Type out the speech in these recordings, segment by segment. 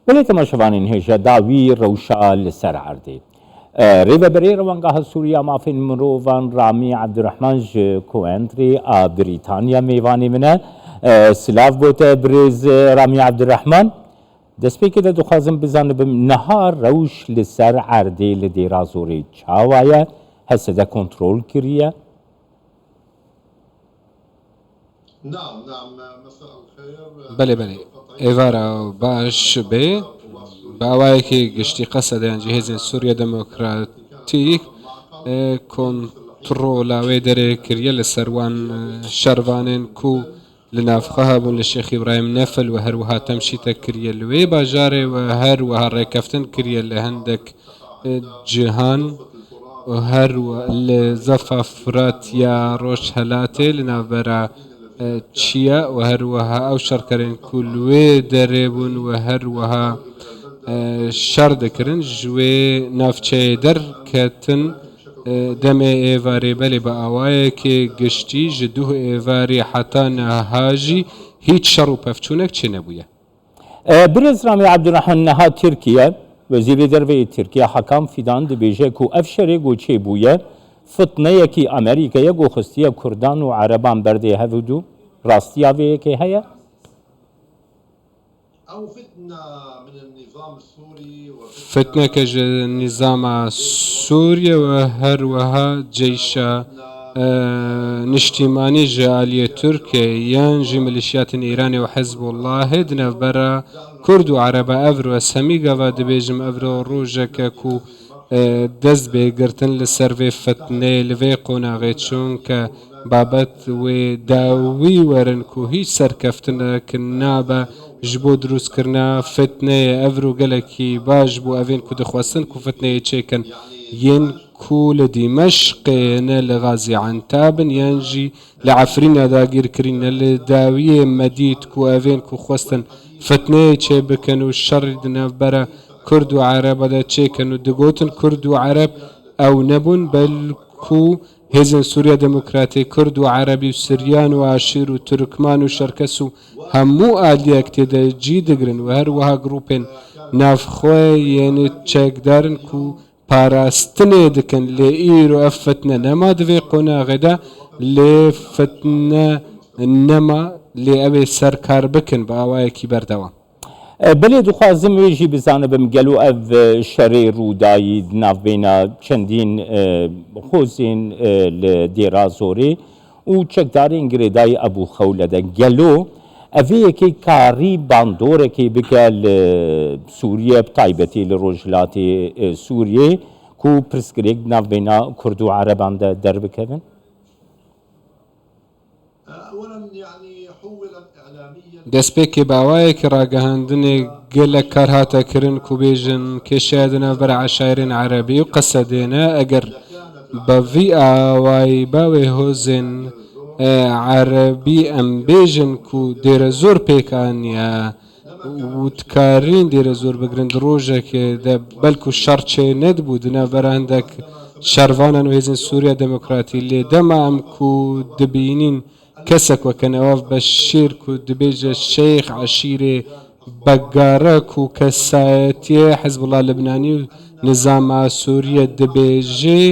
بله تماشاوانین هجا داوی روشا لسر عرده ریو بری روانگاه سوریا مافین مروان رامی عبدالرحمن کوئندری بریتانیا میوانی منه سلاف بوته بریز رامی عبدالرحمن دست پی که ده دخوازم بزنم نهار روش لسر عرده لدیرا زوری چاوایه هسه ده کنترول کریه بله ئێوارە باش بێ باوایەکی گشتی قەسە دەیانجی هێزن سووریا دموکراتیک کۆنتڕۆلاوێ دەرێ کردە لە سەروان شەروانێن کو لە نافخەها بوون لە شێخی ئیبراهیم نەفل و هەروەها تەمشیتە کردە لەوێ باژارێ و هەروەها ڕێکەفتن کردە لە هەندێک جیهان هەروە لە زەفا فرات یا ڕۆژ هەلاتێ لە ناوبەرە چیە و هەروەها ئەو شەڕکەرێن کولوێ دەرێبوون و هەروەها شەڕ دەکردن ژوێ ناوچەیە دەرکەتن دەمێ ئێوارێ بەلێ بە ئاوایەکێ گشتی ژ دوو ئێواری حتا نەهاژی هیچ شەڕ و پەفچوونێک چێ نەبوویە. برز رامی عبدالرحمن نها ترکیه وزیر دروی ترکیه حکام فیدان دبیجه کو افشری گوچه بویه فتنه یکی امریکا گو خستیه کردان و عربان برده هفدو راستیا وی که هیا فتنه که نظام سوریه و هروها جیش نشتیمانی جالیه ترکیه یان جی ملیشیات ایرانی و حزب الله هدنه برا کرد و عرب افرو سمیگا و دبیجم افرو روژه که کو دەست بێگرتن لە سەروێ فتنێ لەوێ قۆناغێ چونکە بابەت وێ داوی وەرن و هیچ سەرکەفتنەکە نابە ji بۆ دروستکردنا فتنەیە ئەڤر و گەلێکی باش بوو ئەڤێن کو دەخواستن و فتنەیە چێکن یەن کو لە دیمەشقێنە لە غازی عەنتابن یانجی لە عەفرینە داگیرکرینە لە داویێ مەدید کو ئەڤێن کو خواستن فتنەیە چێ بکەن و شەڕی دنەڤبەرە كرد و عرب دا چێکن و دەگوتن كرد و عرب ئەو نەبوون بەلکو هێزن سووریا دموکراتی كرد و عربی و سریان و عاشیر و تورکمان و شەرکەس و هەموو ئالیەک تێدا جی دەگرن و هەروەها گروپێن نافخۆی یێنە چەکدارن و پاراستنێ دەکەن لێ ئیر و ئەف فتنە نەما دەوێ قۆناغێدا لێ فتنە نەما لێ ئەوێ سەرکار بکەن بە ئاوایەکی بەردەوام. بله دخوازم ویجی بزانم گلو او شری رودایی ناوینا چندین خوزین لدیرا زوری و چکدارین گریدای ابو خولده گلو اوی یکی کاری باندوره که بکل سوریه بطایبتی لروجلات سوریه کو پرسکریک ناوینا کرد و عربان در بکن؟ دەستپێکی باوایەکی ڕاگەهاندنێ گەلە کارهاتەکردن و بێژن کێشایدنە بەر عەشایرین عەرەبی و قەسەدێنە ئەگەر بەڤی ئاوایی باوێ هۆزێن عەرەبی ئەم بێژن و دێرە زۆر پێکانە وتکارین دێرە زۆر بگرن ڕۆژێکێ بەلکو شەڕچێ نەدبوو دنە بەرە هەندێک شەروانان و هێزن سووریا دموکراتی لێ دەما ئەم و دبینین کەسێک وەکەنەوە بە شێرک و دبێژە شەیخ عەشیرێ بەگارەک و کەسایەتیە حەزبوڵا لەبنانی و نظاما سووریە دەبێژێ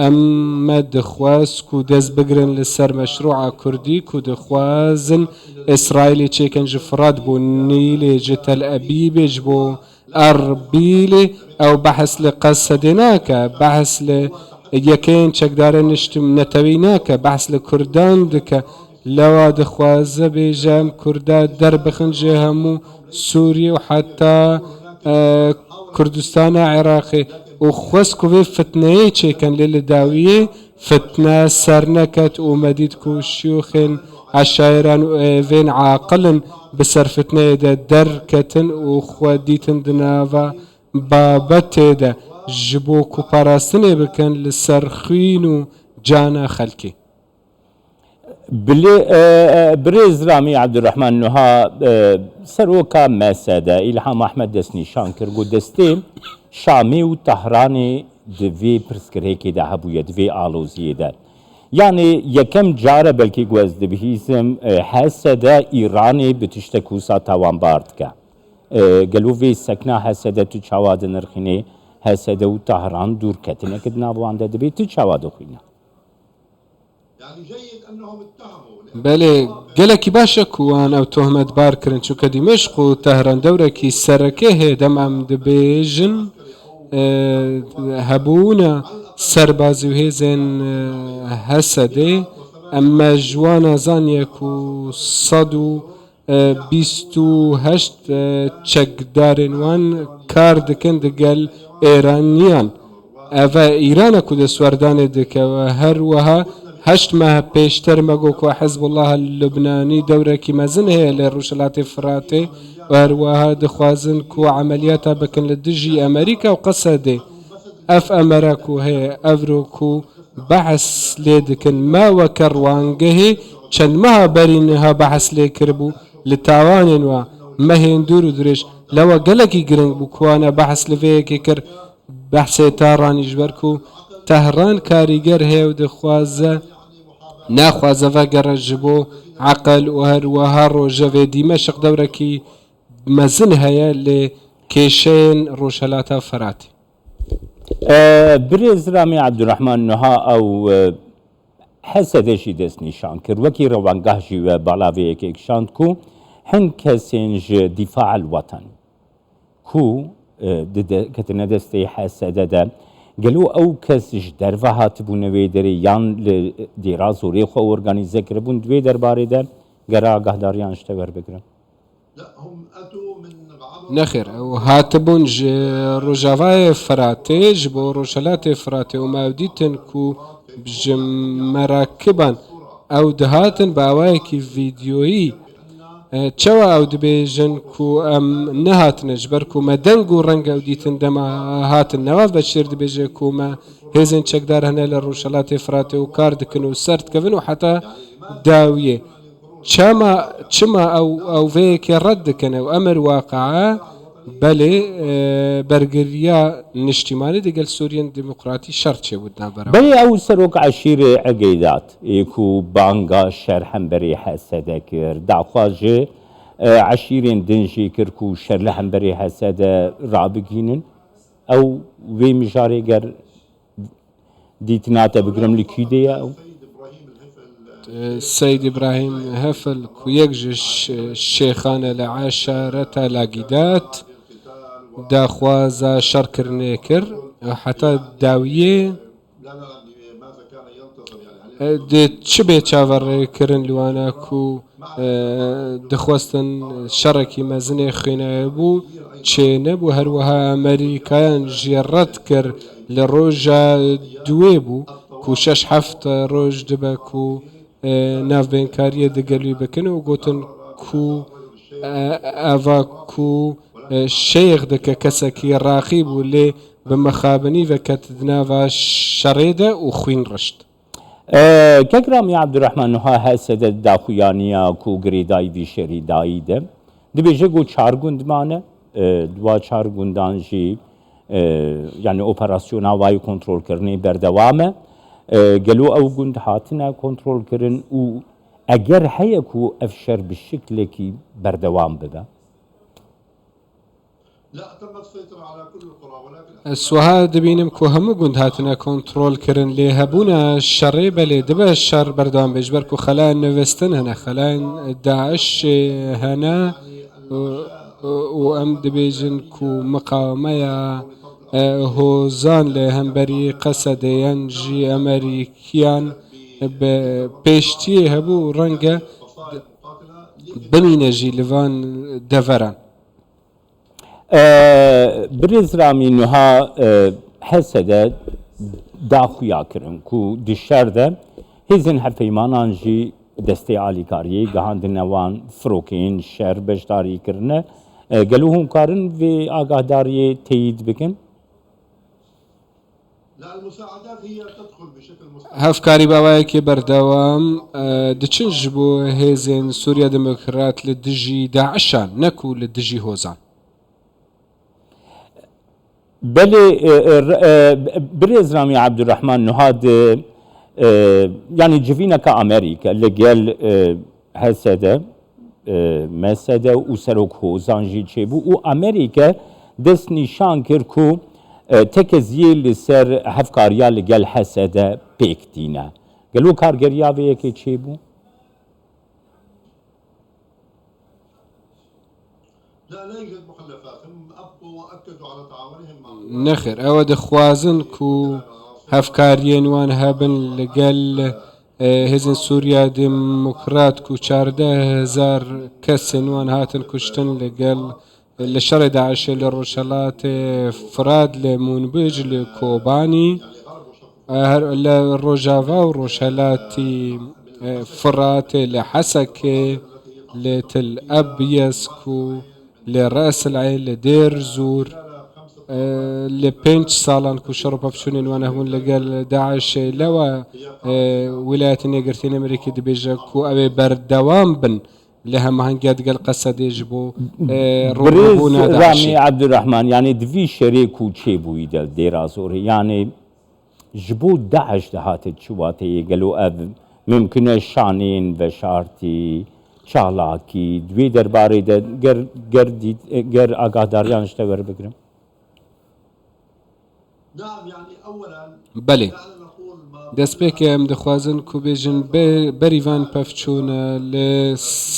ئەمە دەخواست و دەست بگرن لەسەر مەشروعا کوردی و دەخوازن ئیسرائیلی چێکەن ژ فرات بۆ نیلێ ژ تەل ئەبیبێ ژ بۆ ئەربیلێ ئەو بەحەس لە قەسەدێ ناکە بەحەس لە یەکەین چەکدارە نیشتم نەتەوەی ناکە بەحس لە کوردان دکە لەوا دەخوازە بێژەم کووردا دەربخنجێ هەموو سووریە و حتا کوردستانە عێراقی و خۆست کوێ فتنەیە چێکەن لێ لە داویێ فتنە سەر نەکەت و مەدید و شیوخێن عەشایران و ئێڤێن عاقلن بەسەر فتنەیەدا دەرکەتن و خوا دیتن دناوە بابەت تێدا ji bo ku parastinê bikin li ser xwîn û cana xelkê. برز رامی عبدالرحمن نها سروکا مسده İlham Ahmed destnîşan kir got destê Şamê û Tehranê di vê pirsgirêkê de hebûye di vê aloziyê de. Yani yekem care belkî ku ez dibihîzim hese de İranê bi tiştekûsa tawanbar dike. قالوا في سكنا هسده تشاواد نرخيني هسده وطهران دور كتنا كدنا بو عند دبي تشاواد خوينا يعني جيد انهم اتهموا بەێ gelekî باشە کووان ئەو تۆهمەت بارکردن چونکە دیمشق و تەهران دەورێکی سەرەکە هەیە دەمام دەبێژن هەبوونە سەربازی و هێزێن هەسەدێ ئەمە جوانە زانیەک و 128 چەکدارên wan kar dikin digel ئێرانیان ئەڤە ئیرانە ku دەسوەردانê dikewe her wiha 8 ماه پێشتر مەگۆ حزب الله لبنانی دەورێکی مەزن هەیە لە ڕۆژهەڵاتی فراتێ و هەروەها دەخوازن ku عملیاتە بکن لە دژی ئەمریکا و قەسەدێ ئەف ئەمەرە ku هەیە ئەڤرۆ ku بەحث لێ dikin ماوەکە ڕوانگە هەیە چەند مەها بەرینها بەحث لێ کردبوو لە تاوانێن وە مەهێن دوور و درێژ لەوە گەلێکی گرنگ بوو کوانە بەحث لەvەیەکی کرد بەحسێ تاڕانیش بەرک و تەهران کاریگەر هەیە و دەخوازە ناخوازەڤە گەڕێژ بۆ عەقل و هەروەها ڕۆژەڤێ دیمەشق دەورێکی مەزن هەیە لێ کێشەیەن ڕۆژهەڵاتە فەراتێ برێز رامی عەبدوڕەحمان نوها ئەو حەسەدەشی دەست نیشان کرد وەکی ڕەوانگەهژی وە باڵاوەیەکێک شاند ku hin kesên ji dîfa'a watan ku ketine destê hesede de gelo ew kes ji derve hatibûne wê derê yan li dêra zorê xwe organize kiribûn di wê derbarê de gera agahdariyan ji te werbigirin لا هم اتوا من بعض نەخێر ئەو هاتبوون ji ڕۆژاوایە فراتێ ji بۆ ڕۆژهەڵاتێ فراتێ و ماودیتن ku ji merakiban ew dihatin bi awayekî vîdyoyî çawa ew dibêjin ku em nehatine ji ber ku me deng û reng ew dîtin dema hatin nevav beşêr dibêje ku me hêzên çekdar hene li Rûşelatê Firatê û kar dikin û ser dikevin û heta dawiyê çima ew vêyekê red dikin ew emir waqe'a belê bergiriya niştîmanî digel Sûriyên Demokratî şer çêbû navbera belê ew serok eşîrê Egeydat ku banga şer hemberê hesede kir daxwaz ji eşîrên din jî kir ku şer li hemberê hesede rabigînin ew vê mijarê ger dîtina te bigirim li kî de ye ew سید إبراهيم هفل ku yek ji şêxane li Eşareta Lagîdat daxwaza şerkirinê kir heta dawiyê لا لا ماذا كان ينتظر يعني di çi bê çaverkirin li wan e ku dixwestin şerekî mezinê xwînayê bû çê nebû her wiha Amerîkayan jî red kir li roja duê bû ku 6-7 roj dibe ku navbênkariyê digelî bikin û gotin ku eva ku şêx dike kesekî raxî bû lê bi mexabinî veket di nava şerê de û xwîn rişt kek Rami Abdurrahman Nuha hesede daxuyaniya ku girêdayî vî şerî dayî de dibêje got çar gund mane dua çar gundan jî yani operasyona wayî kontrolkirinê berdewam e gelo ew gund hatine kontrolkirin û eger heye ku ev şer bi şeklekî berdewam bibe لا تم السيطرة على كل القرى ولكن سوها دبینم ku hemû gund hatine kontrolkirin lê hebûna şerê belê dibe şer berdewam bê ji ber ku xelayên nivîstin hene xelayên Daişê hene û em dibêjin ku miqawemeya hozan lê hemberî Qesedeyên jî Amerîkiyan bi pêştiyê hebû û renge bimîne jî li van deveran برێز Ramî Nuha hesede daxuya kirin ku di şer de hêzên hevpeymanan jî destê alîkariyê gihandine wan firokên şer beşdarî kirine gelo hûn karin vê agadariyê teyîd bikin لا المساعدات هي تدخل بشكل مستمر هەفکاری باوایەکی بەردەوام دچن ji بۆ hêzên Sûriya Demokrat li dijî Daişan neku li dijî hozan belê birêz Ramî Abdurrahman Nuha di yanî civîneka Amerîka li gel hesede مسده و سرک هوزان جی چه بو و امریکا دست نیشان کرد کو تکزیه لسر هفکاریا لگل حسده پیکتینه گلو کارگریا و یکی چه بو؟ لا يوجد مخلفات، هم أبقوا وأكدوا على تعاونهم مع نەخێر ئەوە دەخوازن و هەفکاریان وان هەبن لەگەل هێزن سووریا دموکرات و 14,000 کەسێن وان هاتن کوشتن لەگەل لە شەڕی داعشێ لە ڕۆژهەڵاتێ فراد لە مونبج لە کۆبانی لە ڕۆژاوا و ڕۆژهەلاتی فراتێ لە حەسەکێ لە تل ئەبیەسک و لە ڕاس العین لە دێر زور لە 5 ساڵان و شەڕ و پەفچوونێن وانە هەبوون لەگەل داعشێ لەوە ویلایەتی نێگرتوونی ئەمریکی دەبێژە و ئەوێ بەردەوام بن لە هەماهەنگیا دگەل قەسەدێژ بۆ ڕۆبوونا رامي داعشێ عبد الرحمن يعني دفي شريك وشي بويدل ديرا زوري يعني جبو داعش دهاتت شواتي قالوا أب ممكن شانين بشارتي شالاكي دوي درباري ده گر آقاداريان اشتغر بكرم نعم يعني أولا بەڵێ دعنا نقول ما دەستپێکی ئەم دەخوازن و بێژن بەریڤان پەفچوونە لە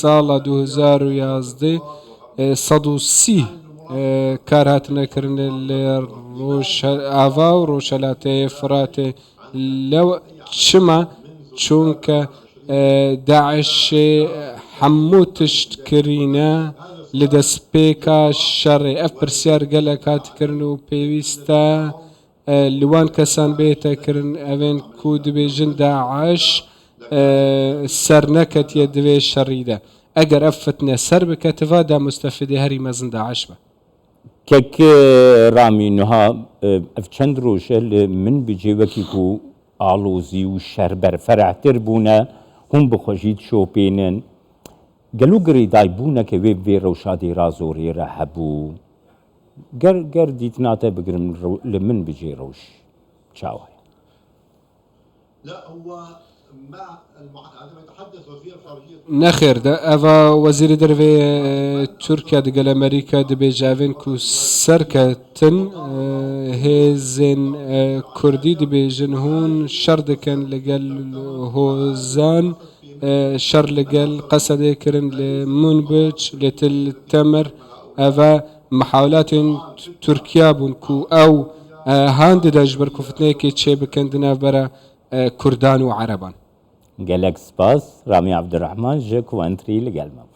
ساڵە 2011 130 کار هاتنەکردن لە ئاوا و ڕۆژهەلاتەیە فراتێ لەو چما چونکە داعشێ هەموو تشتکردینە لە دەستپێکا شەڕێ ئەف پرسیار گەلە کاتکردن و پێویستە لوان کەسان بێتەکردن ئەوێن کو دەبێژن داعش سەر نەکەتیە دوێ شەڕیدا ئەگەر ئەف فتنە سەر بکەتەوە دا مستەفیدی هەری مەزن داعش بە كك رامي نها افچند روشه من بجي وكيكو آلوزي و شربر فرعتر بونا هم بخوشيد شوبينن قالو قري دايبونا كويب في روشادي رازوري رحبو گر ديتناتا بقرم لمن بجي روش شاوه لا هو مع عندما يتحدث وزير خارجية نەخێر ئەڤ وەزیری دەرێ تورکیا دەگەل ئەمریکا دەبێژاوێن و سەرکەتن هێزن کوردی دەبێژن هون شەڕ دەکەن لەگەل هۆزان شەڕ لەگەل قەسەدێکردن لە مونبج لە تل تەمر ئەڤە محاولاتên تورکیا بوون و ئەو هانددەش بەرکوفتنەیەکی چێ بکەندنە بەرە کوردان و عەرەبان قالك سباس رامي عبد الرحمن جاك وانتري لقلمه